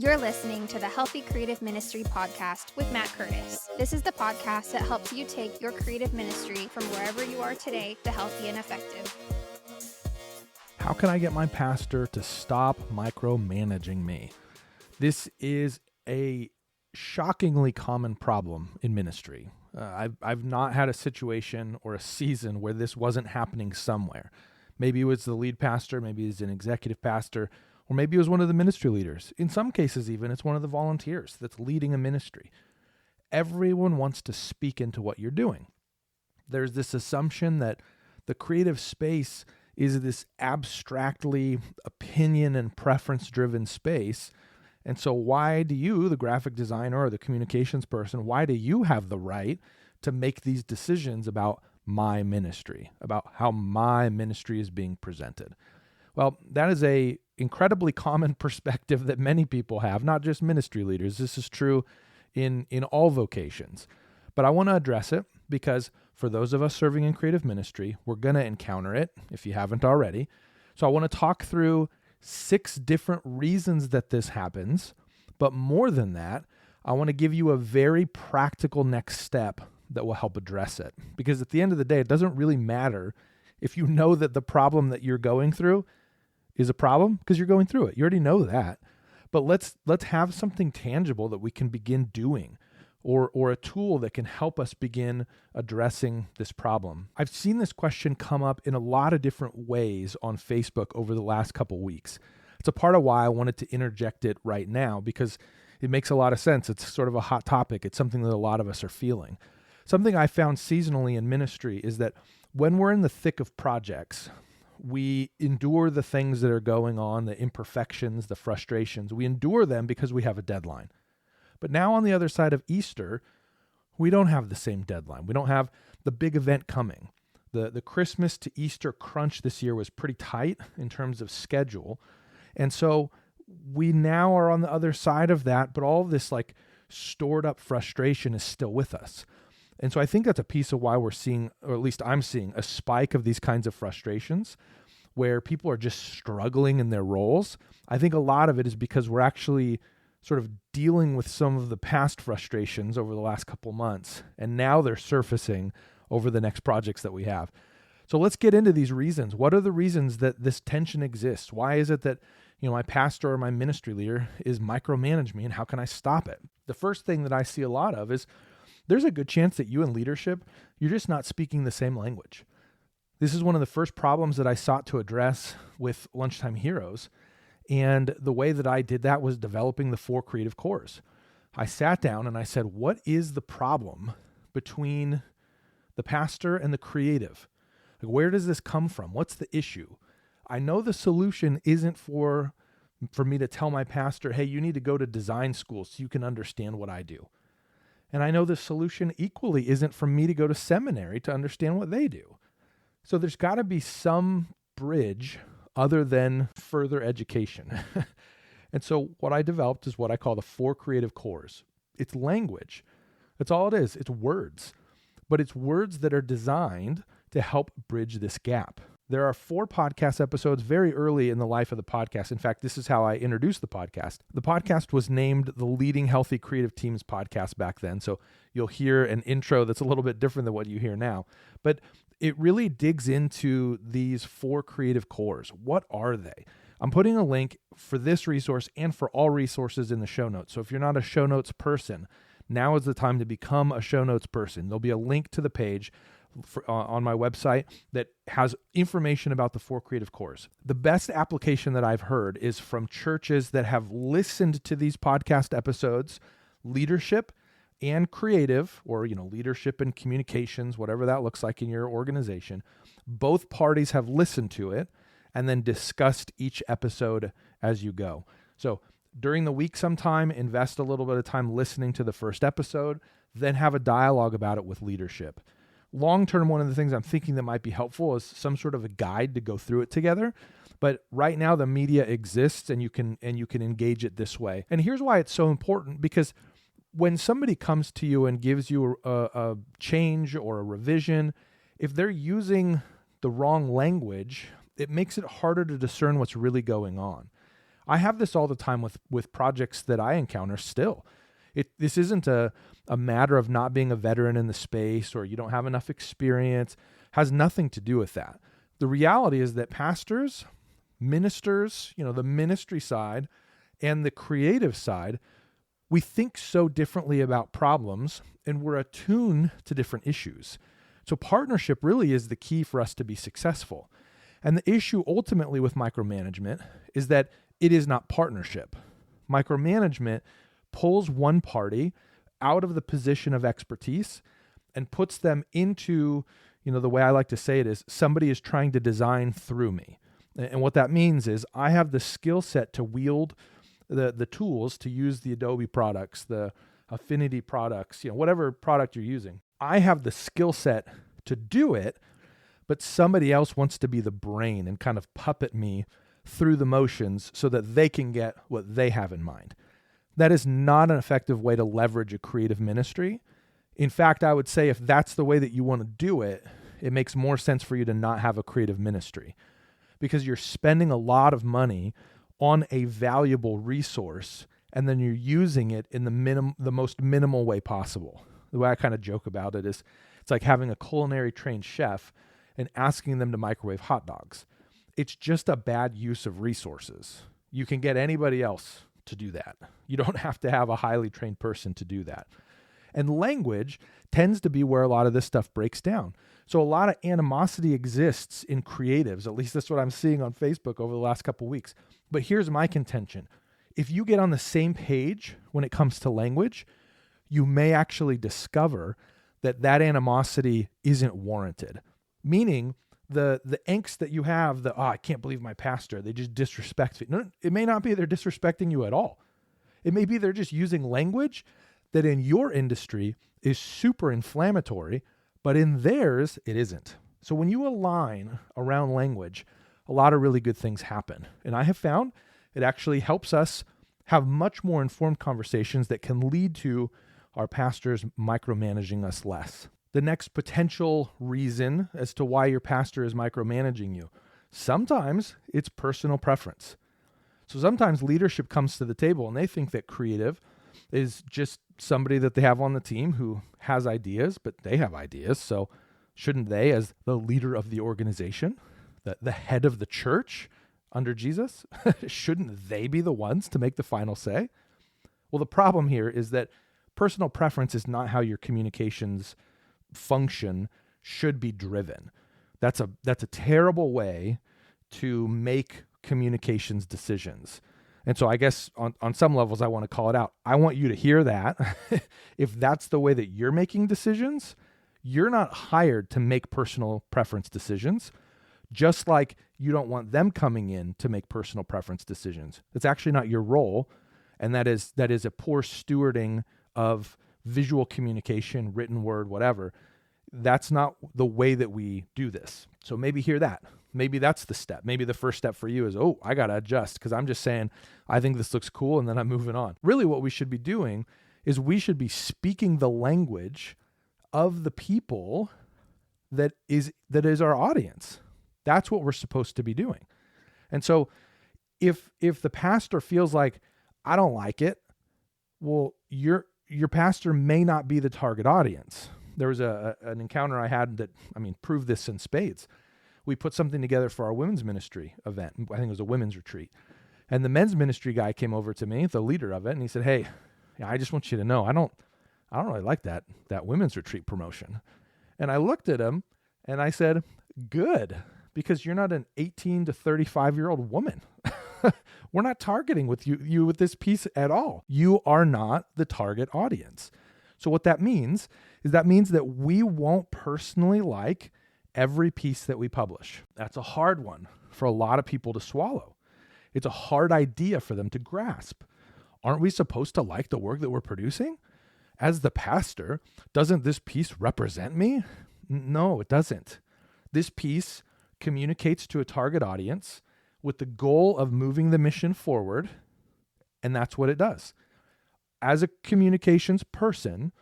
You're listening to the Healthy Creative Ministry podcast with Matt Curtis. This is the podcast that helps you take your creative ministry from wherever you are today to healthy and effective. How can I get my pastor to stop micromanaging me? This is a shockingly common problem in ministry. I've not had a situation or a season where this wasn't happening somewhere. Maybe it was the lead pastor, maybe it's an executive pastor, or maybe it was one of the ministry leaders. In some cases even, it's one of the volunteers that's leading a ministry. Everyone wants to speak into what you're doing. There's this assumption that the creative space is this abstractly opinion and preference-driven space. And so why do you, the graphic designer or the communications person, why do you have the right to make these decisions about my ministry, about how my ministry is being presented? Well, that is a incredibly common perspective that many people have, not just ministry leaders. This is true in all vocations. But I want to address it because for those of us serving in creative ministry, we're going to encounter it if you haven't already. So I want to talk through 6 different reasons that this happens. But more than that, I want to give you a very practical next step that will help address it. Because at the end of the day, it doesn't really matter if you know that the problem that you're going through is a problem because you're going through it. You already know that. But let's have something tangible that we can begin doing, or a tool that can help us begin addressing this problem. I've seen this question come up in a lot of different ways on Facebook over the last couple weeks. It's a part of why I wanted to interject it right now because it makes a lot of sense. It's sort of a hot topic. It's something that a lot of us are feeling. Something I found seasonally in ministry is that when we're in the thick of projects, we endure the things that are going on, the imperfections, the frustrations. We endure them because we have a deadline. But now on the other side of Easter, we don't have the same deadline. We don't have the big event coming. The Christmas to Easter crunch this year was pretty tight in terms of schedule. And so we now are on the other side of that, but all of this like stored up frustration is still with us. And so I think that's a piece of why we're seeing, or at least I'm seeing, a spike of these kinds of frustrations where people are just struggling in their roles. I think a lot of it is because we're actually sort of dealing with some of the past frustrations over the last couple months, and now they're surfacing over the next projects that we have. So let's get into these reasons. What are the reasons that this tension exists? Why is it that my pastor or my ministry leader is micromanaging me, and how can I stop it? The first thing that I see a lot of is there's a good chance that you in leadership, you're just not speaking the same language. This is one of the first problems that I sought to address with Lunchtime Heroes. And the way that I did that was developing the 4 creative cores. I sat down and I said, what is the problem between the pastor and the creative? Like, where does this come from? What's the issue? I know the solution isn't for me to tell my pastor, hey, you need to go to design school so you can understand what I do. And I know the solution equally isn't for me to go to seminary to understand what they do. So there's got to be some bridge other than further education. And so what I developed is what I call the 4 creative cores. It's language. That's all it is. It's words. But it's words that are designed to help bridge this gap. There are 4 podcast episodes very early in the life of the podcast. In fact, this is how I introduced the podcast. The podcast was named the Leading Healthy Creative Teams podcast back then. So you'll hear an intro that's a little bit different than what you hear now. But it really digs into these 4 creative cores. What are they? I'm putting a link for this resource and for all resources in the show notes. So if you're not a show notes person, now is the time to become a show notes person. There'll be a link to the page on my website that has information about the 4 creative cores. The best application that I've heard is from churches that have listened to these podcast episodes, leadership and creative, or leadership and communications, whatever that looks like in your organization. Both parties have listened to it and then discussed each episode as you go. So during the week sometime, invest a little bit of time listening to the first episode, then have a dialogue about it with leadership. Long-term, one of the things I'm thinking that might be helpful is some sort of a guide to go through it together. But right now the media exists and you can engage it this way. And here's why it's so important, because when somebody comes to you and gives you a change or a revision, if they're using the wrong language, it makes it harder to discern what's really going on. I have this all the time with projects that I encounter still. This isn't a matter of not being a veteran in the space or you don't have enough experience. Has nothing to do with that. The reality is that pastors, ministers, the ministry side and the creative side, we think so differently about problems and we're attuned to different issues. So partnership really is the key for us to be successful. And the issue ultimately with micromanagement is that it is not partnership. Micromanagement pulls one party out of the position of expertise and puts them into, the way I like to say it is somebody is trying to design through me. And what that means is I have the skill set to wield the tools to use the Adobe products, the Affinity products, whatever product you're using. I have the skill set to do it, but somebody else wants to be the brain and kind of puppet me through the motions so that they can get what they have in mind. That is not an effective way to leverage a creative ministry. In fact, I would say if that's the way that you want to do it, it makes more sense for you to not have a creative ministry because you're spending a lot of money on a valuable resource and then you're using it in the most minimal way possible. The way I kind of joke about it is it's like having a culinary trained chef and asking them to microwave hot dogs. It's just a bad use of resources. You can get anybody else to do that. You don't have to have a highly trained person to do that. And language tends to be where a lot of this stuff breaks down. So a lot of animosity exists in creatives. At least that's what I'm seeing on Facebook over the last couple of weeks. But here's my contention. If you get on the same page when it comes to language, you may actually discover that animosity isn't warranted. Meaning the angst that you have, I can't believe my pastor, they just disrespect me. No, it may not be they're disrespecting you at all. It may be they're just using language that in your industry is super inflammatory, but in theirs, it isn't. So when you align around language, a lot of really good things happen. And I have found it actually helps us have much more informed conversations that can lead to our pastors micromanaging us less. The next potential reason as to why your pastor is micromanaging you, sometimes it's personal preference. So sometimes leadership comes to the table and they think that creative is just somebody that they have on the team who has ideas, but they have ideas. So shouldn't they, as the leader of the organization, the head of the church under Jesus, shouldn't they be the ones to make the final say? Well, the problem here is that personal preference is not how your communications function should be driven. That's a terrible way to make communications decisions. And so I guess on some levels, I want to call it out. I want you to hear that. If that's the way that you're making decisions, you're not hired to make personal preference decisions, just like you don't want them coming in to make personal preference decisions. It's actually not your role. And that is a poor stewarding of visual communication, written word, whatever. That's not the way that we do this. So maybe hear that. Maybe that's the step. Maybe the first step for you is, I got to adjust because I'm just saying, I think this looks cool and then I'm moving on. Really what we should be doing is we should be speaking the language of the people that is our audience. That's what we're supposed to be doing. And so if the pastor feels like, I don't like it, well, your pastor may not be the target audience. There was an encounter I had that, proved this in spades. We put something together for our women's ministry event. I think it was a women's retreat. And the men's ministry guy came over to me, the leader of it, and he said, "Hey, I just want you to know, I don't really like that women's retreat promotion." And I looked at him and I said, "Good, because you're not an 18 to 35-year-old woman. We're not targeting with you with this piece at all. You are not the target audience." So what that means is that we won't personally like every piece that we publish. That's a hard one for a lot of people to swallow. It's a hard idea for them to grasp. Aren't we supposed to like the work that we're producing? As the pastor, doesn't this piece represent me? No, it doesn't. This piece communicates to a target audience with the goal of moving the mission forward, and that's what it does. As a communications person,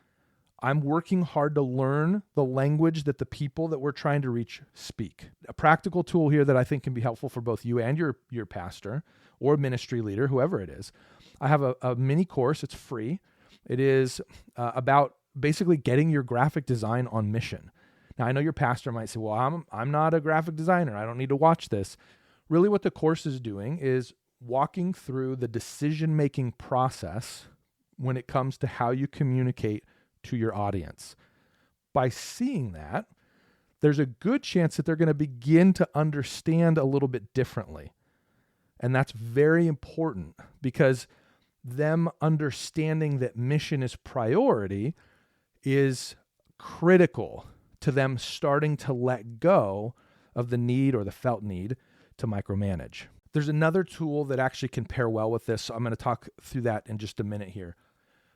I'm working hard to learn the language that the people that we're trying to reach speak. A practical tool here that I think can be helpful for both you and your pastor or ministry leader, whoever it is, I have a mini course. It's free. It is about basically getting your graphic design on mission. Now, I know your pastor might say, well, I'm not a graphic designer. I don't need to watch this. Really what the course is doing is walking through the decision-making process when it comes to how you communicate to your audience. By seeing that, there's a good chance that they're going to begin to understand a little bit differently. And that's very important because them understanding that mission is priority is critical to them starting to let go of the need or the felt need to micromanage. There's another tool that actually can pair well with this. So I'm going to talk through that in just a minute here.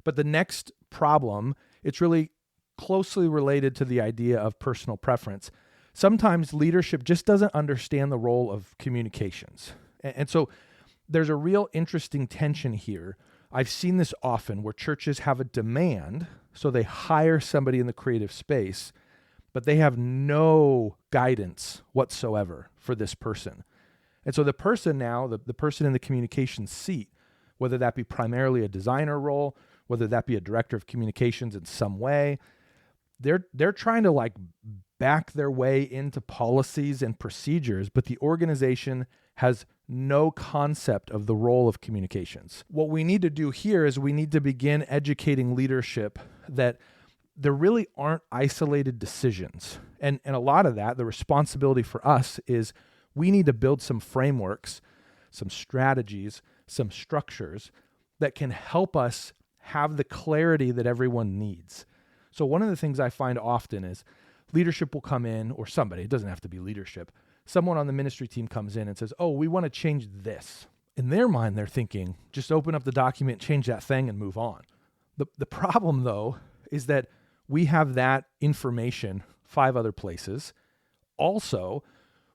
But the next problem, it's really closely related to the idea of personal preference. Sometimes leadership just doesn't understand the role of communications. And so there's a real interesting tension here. I've seen this often where churches have a demand, so they hire somebody in the creative space, but they have no guidance whatsoever for this person. And so the person now, the person in the communications seat, whether that be primarily a designer role, whether that be a director of communications in some way, they're trying to like back their way into policies and procedures, but the organization has no concept of the role of communications. What we need to do here is we need to begin educating leadership that there really aren't isolated decisions. And a lot of that, the responsibility for us is we need to build some frameworks, some strategies, some structures that can help us have the clarity that everyone needs. So one of the things I find often is leadership will come in, or somebody, it doesn't have to be leadership, someone on the ministry team comes in and says, oh, we want to change this. In their mind, they're thinking, just open up the document, change that thing, and move on. The problem, though, is that we have that information 5 other places. Also,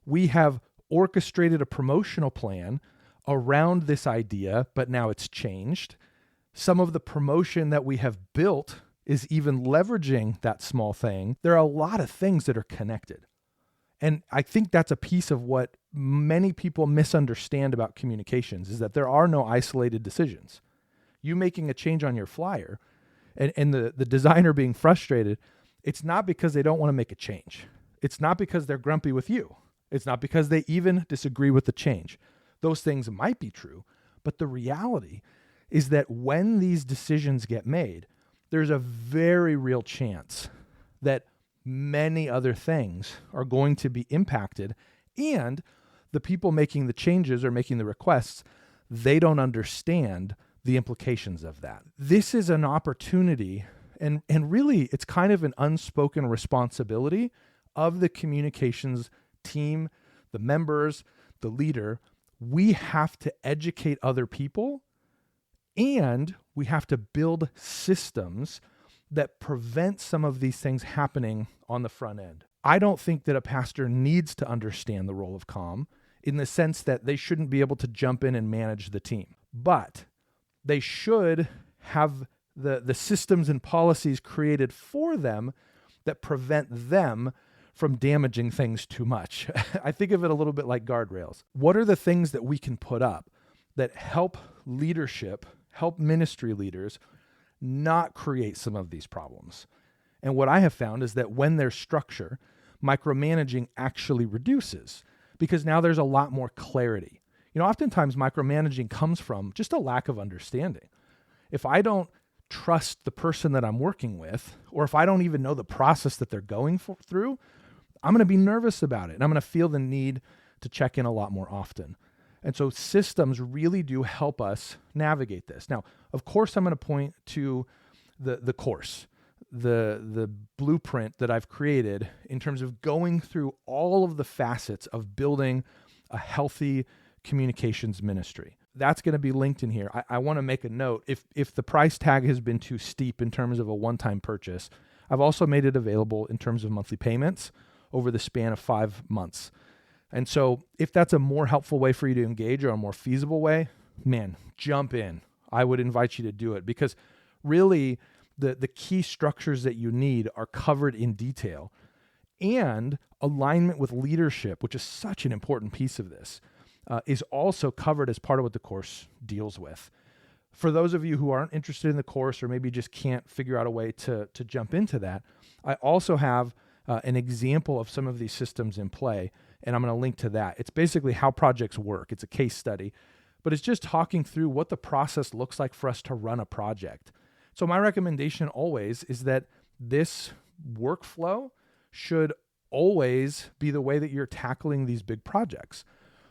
we have orchestrated a promotional plan around this idea, but now it's changed. Some of the promotion that we have built is even leveraging that small thing. There are a lot of things that are connected. And I think that's a piece of what many people misunderstand about communications is that there are no isolated decisions. You making a change on your flyer and the designer being frustrated, it's not because they don't want to make a change. It's not because they're grumpy with you. It's not because they even disagree with the change. Those things might be true, but the reality is that when these decisions get made, there's a very real chance that many other things are going to be impacted, and the people making the changes or making the requests, they don't understand the implications of that. This is an opportunity, and really it's kind of an unspoken responsibility of the communications team, the members, the leader. We have to educate other people, and we have to build systems that prevent some of these things happening on the front end. I don't think that a pastor needs to understand the role of comm in the sense that they shouldn't be able to jump in and manage the team, but they should have the systems and policies created for them that prevent them from damaging things too much. I think of it a little bit like guardrails. What are the things that we can put up that help leadership, help ministry leaders not create some of these problems? And what I have found is that when there's structure, micromanaging actually reduces because now there's a lot more clarity. You know, oftentimes micromanaging comes from just a lack of understanding. If I don't trust the person that I'm working with, or if I don't even know the process that they're going through, I'm going to be nervous about it. And I'm going to feel the need to check in a lot more often. And so systems really do help us navigate this. Now, of course, I'm going to point to the course, the blueprint that I've created in terms of going through all of the facets of building a healthy communications ministry. That's going to be linked in here. I want to make a note. If the price tag has been too steep in terms of a one-time purchase, I've also made it available in terms of monthly payments over the span of 5 months. And so if that's a more helpful way for you to engage or a more feasible way, man, jump in. I would invite you to do it because really the key structures that you need are covered in detail, and alignment with leadership, which is such an important piece of this. is also covered as part of what the course deals with. For those of you who aren't interested in the course or maybe just can't figure out a way to jump into that, I also have an example of some of these systems in play, and I'm going to link to that. It's basically how projects work. It's a case study, but it's just talking through what the process looks like for us to run a project. So my recommendation always is that this workflow should always be the way that you're tackling these big projects.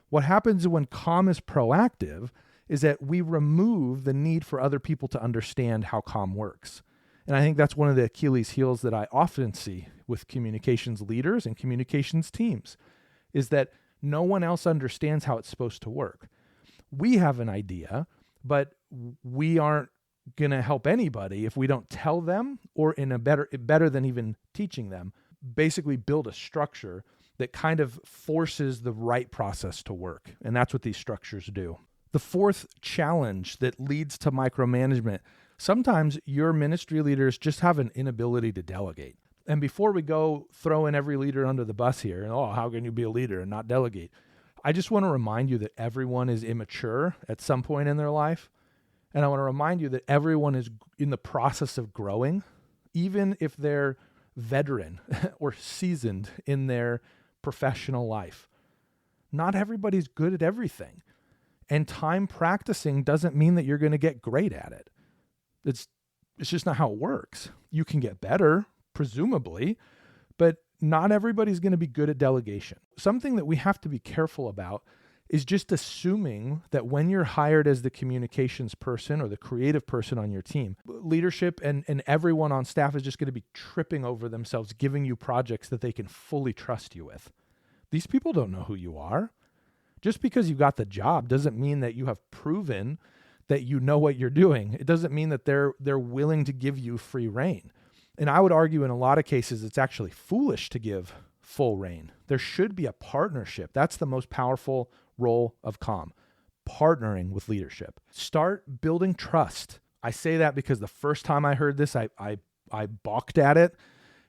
What happens when comm is proactive is that we remove the need for other people to understand how comm works. And I think that's one of the Achilles heels that I often see with communications leaders and communications teams, is that no one else understands how it's supposed to work. We have an idea, but we aren't going to help anybody if we don't tell them, or in a better than even teaching them, basically build a structure that kind of forces the right process to work. And that's what these structures do. The fourth challenge that leads to micromanagement: sometimes your ministry leaders just have an inability to delegate. And before we go throwing every leader under the bus here, and how can you be a leader and not delegate? I just want to remind you that everyone is immature at some point in their life. And I want to remind you that everyone is in the process of growing, even if they're veteran or seasoned in their professional life. Not everybody's good at everything. And time practicing doesn't mean that you're going to get great at it. It's just not how it works. You can get better, presumably, but not everybody's going to be good at delegation. Something that we have to be careful about is just assuming that when you're hired as the communications person or the creative person on your team, leadership and everyone on staff is just going to be tripping over themselves, giving you projects that they can fully trust you with. These people don't know who you are. Just because you got the job doesn't mean that you have proven that you know what you're doing. It doesn't mean that they're willing to give you free rein. And I would argue in a lot of cases, it's actually foolish to give full rein. There should be a partnership. That's the most powerful role of comm, partnering with leadership. Start building trust. I say that because the first time I heard this, I balked at it.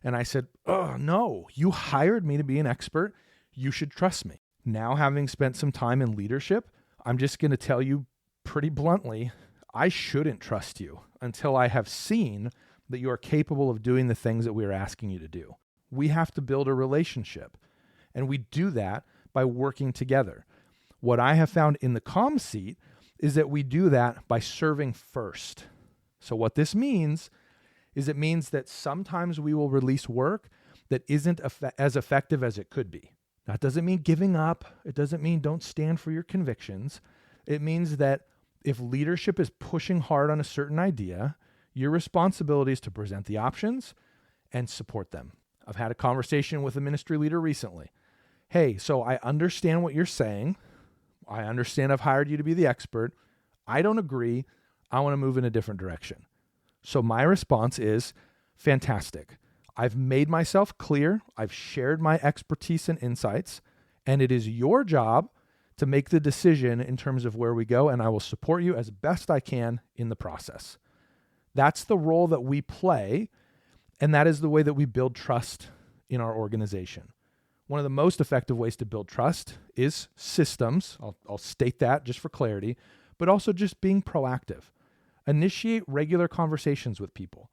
And I said, oh no, you hired me to be an expert. You should trust me. Now, having spent some time in leadership, I'm just going to tell you pretty bluntly, I shouldn't trust you until I have seen that you are capable of doing the things that we are asking you to do. We have to build a relationship, and we do that by working together. What I have found in the comm seat is that we do that by serving first. So what this means is it means that sometimes we will release work that isn't as effective as it could be. That doesn't mean giving up. It doesn't mean don't stand for your convictions. It means that if leadership is pushing hard on a certain idea, your responsibility is to present the options and support them. I've had a conversation with a ministry leader recently. Hey, so I understand what you're saying. I understand I've hired you to be the expert. I don't agree. I want to move in a different direction. So my response is, fantastic. I've made myself clear. I've shared my expertise and insights, and it is your job to make the decision in terms of where we go, and I will support you as best I can in the process. That's the role that we play, and that is the way that we build trust in our organization. One of the most effective ways to build trust is systems. I'll state that just for clarity, but also just being proactive. Initiate regular conversations with people.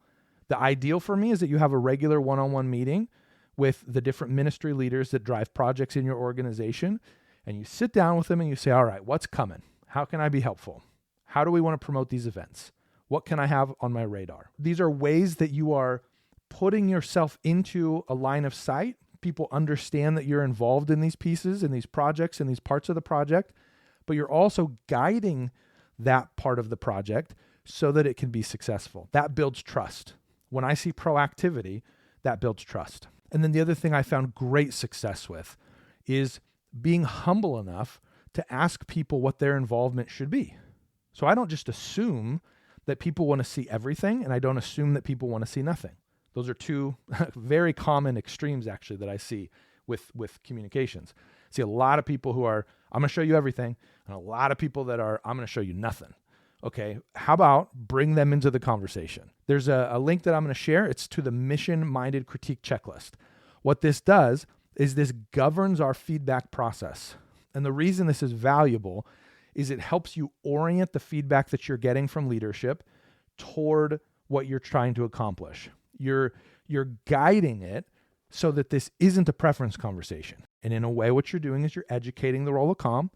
The ideal for me is that you have a regular one-on-one meeting with the different ministry leaders that drive projects in your organization, and you sit down with them and you say, all right, what's coming? How can I be helpful? How do we want to promote these events? What can I have on my radar? These are ways that you are putting yourself into a line of sight. People understand that you're involved in these pieces, in these projects, in these parts of the project, but you're also guiding that part of the project so that it can be successful. That builds trust. When I see proactivity, that builds trust. And then the other thing I found great success with is being humble enough to ask people what their involvement should be. So I don't just assume that people want to see everything, and I don't assume that people want to see nothing. Those are two very common extremes, actually, that I see with communications. I see a lot of people who are, I'm going to show you everything, and a lot of people that are, I'm going to show you nothing. Okay, how about bring them into the conversation? There's a link that I'm going to share. It's to the mission-minded critique checklist. What this does is this governs our feedback process. And the reason this is valuable is it helps you orient the feedback that you're getting from leadership toward what you're trying to accomplish. You're guiding it so that this isn't a preference conversation. And in a way, what you're doing is you're educating the role of comm.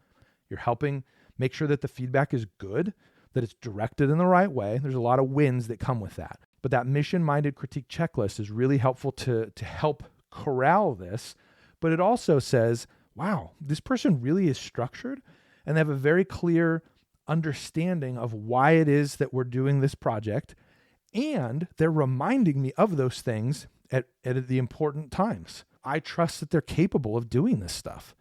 You're helping make sure that the feedback is good, that it's directed in the right way. There's a lot of wins that come with that. But that mission-minded critique checklist is really helpful to help corral this. But it also says, wow, this person really is structured and they have a very clear understanding of why it is that we're doing this project. And they're reminding me of those things at the important times. I trust that they're capable of doing this stuff.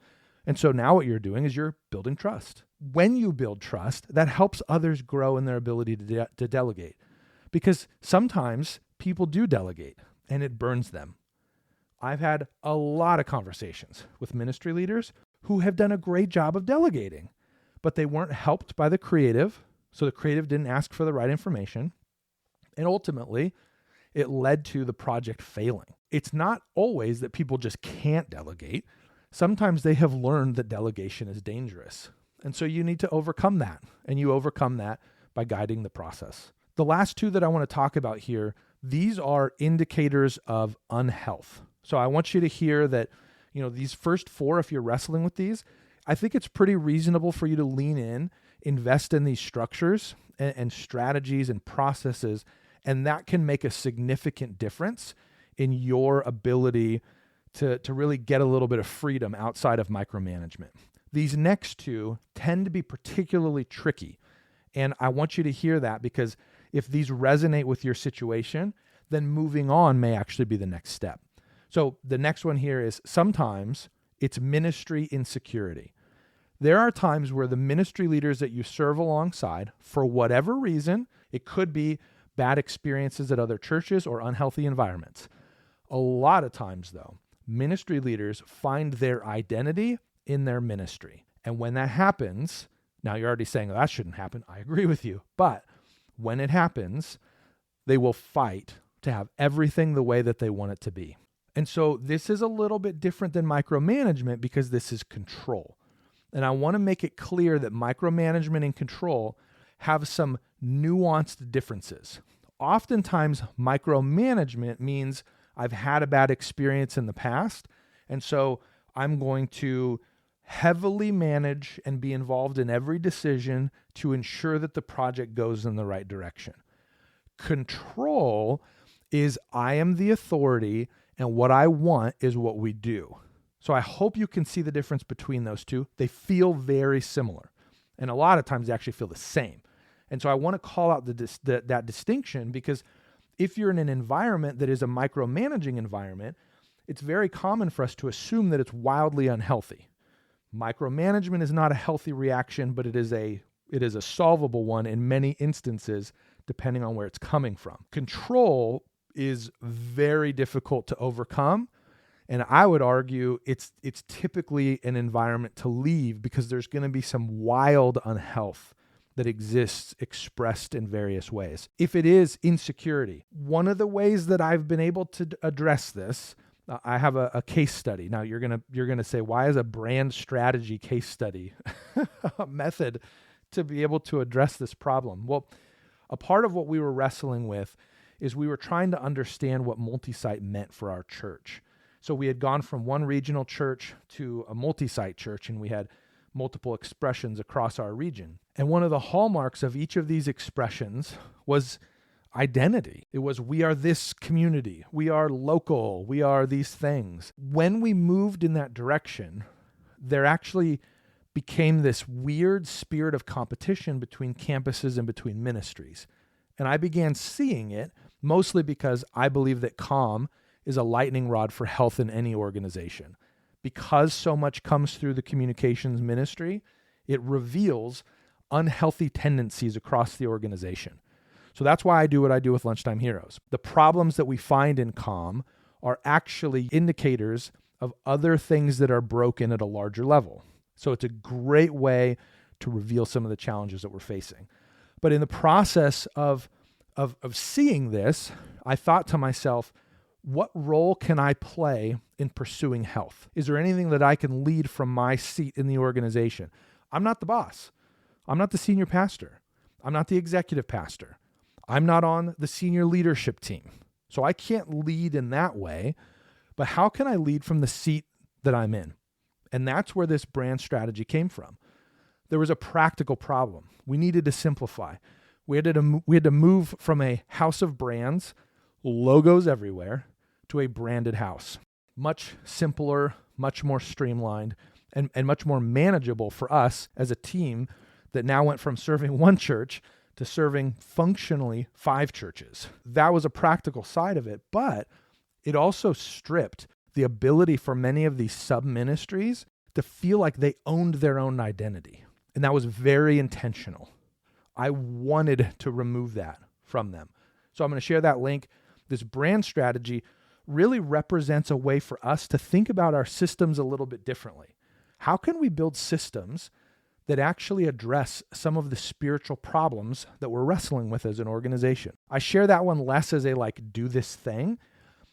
And so now what you're doing is you're building trust. When you build trust, that helps others grow in their ability to delegate. Because sometimes people do delegate and it burns them. I've had a lot of conversations with ministry leaders who have done a great job of delegating, but they weren't helped by the creative. So the creative didn't ask for the right information. And ultimately, it led to the project failing. It's not always that people just can't delegate. Sometimes they have learned that delegation is dangerous. And so you need to overcome that. And you overcome that by guiding the process. The last two that I want to talk about here, these are indicators of unhealth. So I want you to hear that, these first four, if you're wrestling with these, I think it's pretty reasonable for you to lean in, invest in these structures and strategies and processes. And that can make a significant difference in your ability to really get a little bit of freedom outside of micromanagement. These next two tend to be particularly tricky. And I want you to hear that because if these resonate with your situation, then moving on may actually be the next step. So the next one here is sometimes it's ministry insecurity. There are times where the ministry leaders that you serve alongside, for whatever reason, it could be bad experiences at other churches or unhealthy environments. A lot of times, though, ministry leaders find their identity in their ministry. And when that happens, now you're already saying, that shouldn't happen. I agree with you. But when it happens, they will fight to have everything the way that they want it to be. And so this is a little bit different than micromanagement because this is control. And I want to make it clear that micromanagement and control have some nuanced differences. Oftentimes, micromanagement means I've had a bad experience in the past, and so I'm going to heavily manage and be involved in every decision to ensure that the project goes in the right direction. Control is I am the authority, and what I want is what we do. So I hope you can see the difference between those two. They feel very similar, and a lot of times they actually feel the same. And so I want to call out that distinction because if you're in an environment that is a micromanaging environment, it's very common for us to assume that it's wildly unhealthy. Micromanagement is not a healthy reaction, but it is a solvable one in many instances, depending on where it's coming from. Control is very difficult to overcome, and I would argue it's typically an environment to leave because there's going to be some wild unhealth that exists expressed in various ways. If it is insecurity, one of the ways that I've been able to address this, I have a case study. Now you're gonna say, why is a brand strategy case study a method to be able to address this problem? Well, a part of what we were wrestling with is we were trying to understand what multi-site meant for our church. So we had gone from one regional church to a multi-site church, and we had multiple expressions across our region. And one of the hallmarks of each of these expressions was identity. It was, we are this community, we are local, we are these things. When we moved in that direction, there actually became this weird spirit of competition between campuses and between ministries. And I began seeing it mostly because I believe that comm is a lightning rod for health in any organization. Because so much comes through the communications ministry, it reveals unhealthy tendencies across the organization. So that's why I do what I do with Lunchtime Heroes. The problems that we find in comm are actually indicators of other things that are broken at a larger level. So it's a great way to reveal some of the challenges that we're facing. But in the process of seeing this, I thought to myself, What role can I play in pursuing health? Is there anything that I can lead from my seat in the organization? I'm not the boss. I'm not the senior pastor. I'm not the executive pastor. I'm not on the senior leadership team. So I can't lead in that way, but how can I lead from the seat that I'm in? And that's where this brand strategy came from. There was a practical problem. We needed to simplify. We had to move from a house of brands, logos everywhere, to a branded house. Much simpler, much more streamlined, and much more manageable for us as a team that now went from serving one church to serving functionally 5 churches. That was a practical side of it, but it also stripped the ability for many of these sub-ministries to feel like they owned their own identity. And that was very intentional. I wanted to remove that from them. So I'm going to share that link. This brand strategy really represents a way for us to think about our systems a little bit differently. How can we build systems that actually address some of the spiritual problems that we're wrestling with as an organization? I share that one less as a do this thing,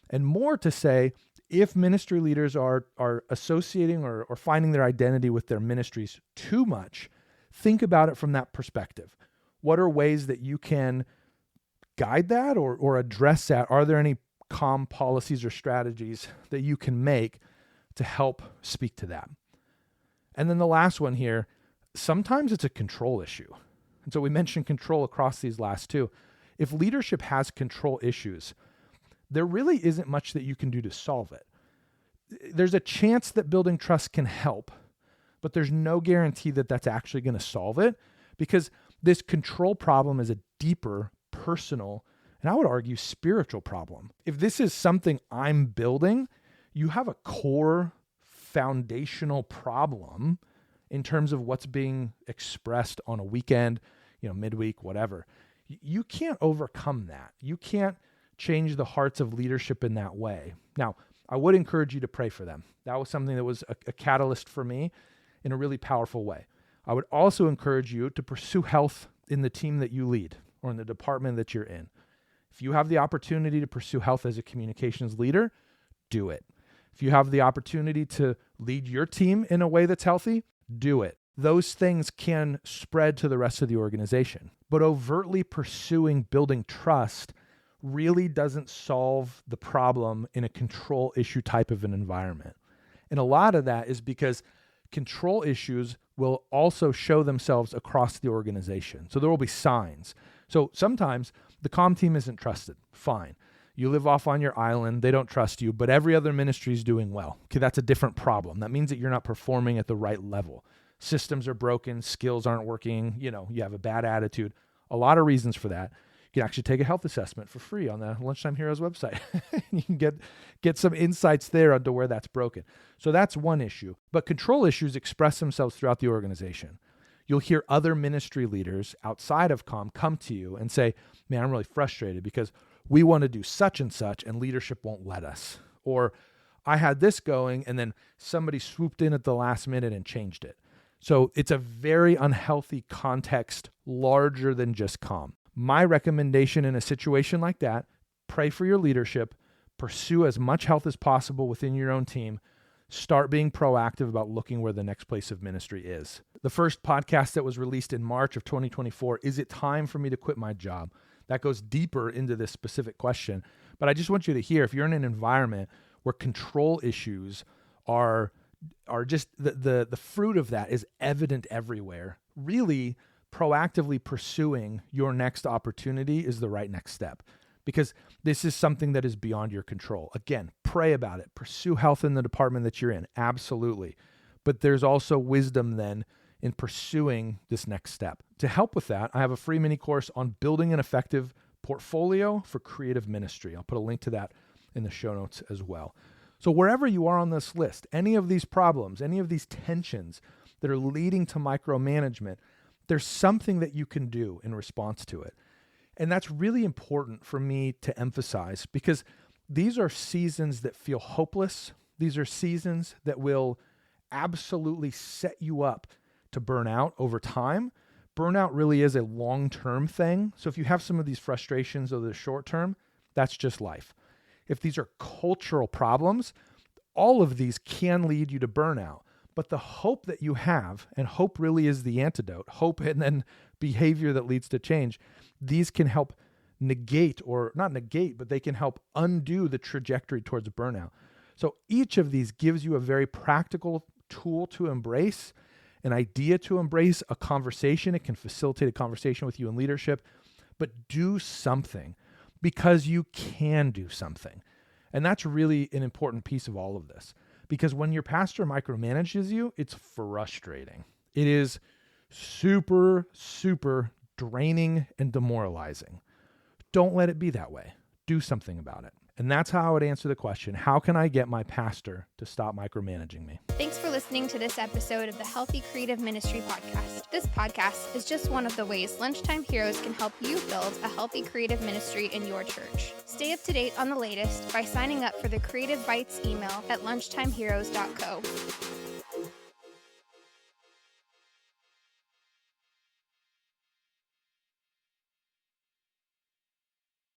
and more to say, if ministry leaders are associating or finding their identity with their ministries too much, think about it from that perspective. What are ways that you can guide that or address that? Are there any comm policies or strategies that you can make to help speak to that? And then the last one here, sometimes it's a control issue. And so we mentioned control across these last two. If leadership has control issues, there really isn't much that you can do to solve it. There's a chance that building trust can help, but there's no guarantee that that's actually going to solve it, because this control problem is a deeper, personal, and I would argue spiritual problem. If this is something I'm building, you have a core foundational problem in terms of what's being expressed on a weekend, midweek, whatever. You can't overcome that. You can't change the hearts of leadership in that way. Now, I would encourage you to pray for them. That was something that was a catalyst for me in a really powerful way. I would also encourage you to pursue health in the team that you lead or in the department that you're in. If you have the opportunity to pursue health as a communications leader, do it. If you have the opportunity to lead your team in a way that's healthy, do it. Those things can spread to the rest of the organization. But overtly pursuing building trust really doesn't solve the problem in a control issue type of an environment. And a lot of that is because control issues will also show themselves across the organization. So there will be signs. So sometimes the comm team isn't trusted. Fine. You live off on your island. They don't trust you, but every other ministry is doing well. Okay, that's a different problem. That means that you're not performing at the right level. Systems are broken. Skills aren't working. You have a bad attitude. A lot of reasons for that. You can actually take a health assessment for free on the Lunchtime Heroes website. You can get some insights there onto where that's broken. So that's one issue. But control issues express themselves throughout the organization. You'll hear other ministry leaders outside of comm come to you and say, man, I'm really frustrated because we want to do such and such and leadership won't let us. Or I had this going and then somebody swooped in at the last minute and changed it. So it's a very unhealthy context, larger than just comm. My recommendation in a situation like that, pray for your leadership, pursue as much health as possible within your own team, start being proactive about looking where the next place of ministry is. The first podcast that was released in March of 2024, is it time for me to quit my job? That goes deeper into this specific question. But I just want you to hear, if you're in an environment where control issues are just the fruit of that is evident everywhere, really proactively pursuing your next opportunity is the right next step, because this is something that is beyond your control. Again, pray about it. Pursue health in the department that you're in. Absolutely. But there's also wisdom then in pursuing this next step. To help with that, I have a free mini course on building an effective portfolio for creative ministry. I'll put a link to that in the show notes as well. So wherever you are on this list, any of these problems, any of these tensions that are leading to micromanagement, there's something that you can do in response to it. And that's really important for me to emphasize, because these are seasons that feel hopeless. These are seasons that will absolutely set you up to burn out over time. Burnout really is a long-term thing. So if you have some of these frustrations over the short term, that's just life. if these are cultural problems, all of these can lead you to burnout. But the hope that you have, and hope really is the antidote, hope and then behavior that leads to change, these can help negate, or not negate, but they can help undo the trajectory towards burnout. So each of these gives you a very practical tool to embrace, an idea to embrace, a conversation. It can facilitate a conversation with you in leadership, but do something, because you can do something. And that's really an important piece of all of this, because when your pastor micromanages you, it's frustrating. It is super, super draining and demoralizing. Don't let it be that way. Do something about it. And that's how I would answer the question, how can I get my pastor to stop micromanaging me? Thanks for listening to this episode of the Healthy Creative Ministry podcast. This podcast is just one of the ways Lunchtime Heroes can help you build a healthy creative ministry in your church. Stay up to date on the latest by signing up for the Creative Bites email at lunchtimeheroes.co.